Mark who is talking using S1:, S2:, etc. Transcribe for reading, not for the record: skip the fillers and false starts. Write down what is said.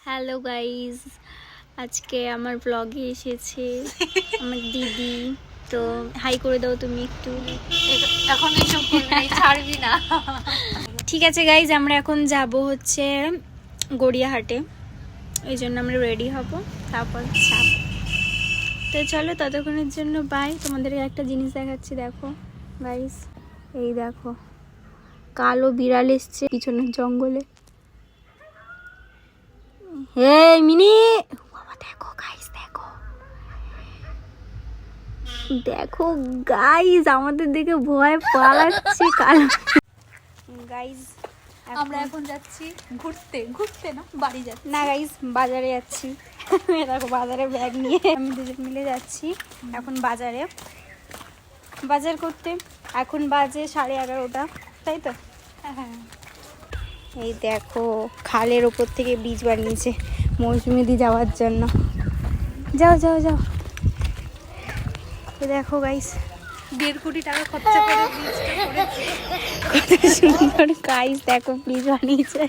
S1: Hello guys, আজকে আমার ব্লগে এসেছে আমার দিদি। তো হাই করে দাও তুমি একটু।
S2: এখন এসব করবি, ছাড়বি না।
S1: ঠিক আছে গাইজ, আমরা এখন যাব হচ্ছে গড়িয়াহাটে, এই জন্য আমরা রেডি হব, তারপর যাব। তো চলো, ততক্ষণের জন্য বাই। তোমাদেরকে একটা জিনিস দেখাচ্ছি, দেখো গাইজ, এই দেখো কালো বিড়াল এসছে পিছনের জঙ্গলে। হে মিনি, বাবা দেখো গাইস, দেখো দেখো গাইস, আমাদের দিকে ভয় পালাচ্ছে কালো গাইস।
S2: আমরা এখন যাচ্ছি ঘুরতে, ঘুরতে না বাড়ি যাচ্ছি।
S1: না গাইস, বাজারে যাচ্ছি। দেখো বাজারে ব্যাগ নিয়ে আমি দুজন মিলে যাচ্ছি এখন বাজারে, বাজার করতে। এখন বাজে 11:30, তাই তো?
S2: হ্যাঁ,
S1: এই দেখো খালের ওপর থেকে ব্রিজ বানিয়েছে মৌসুমীদি যাওয়ার জন্য। যাও যাও যাও। এই দেখো গাইস,
S2: 1.5 কোটি টাকা খরচা করে ব্রিজটা করেছে।
S1: কত সুন্দর গাইস, দেখো ব্রিজ বানিয়েছে।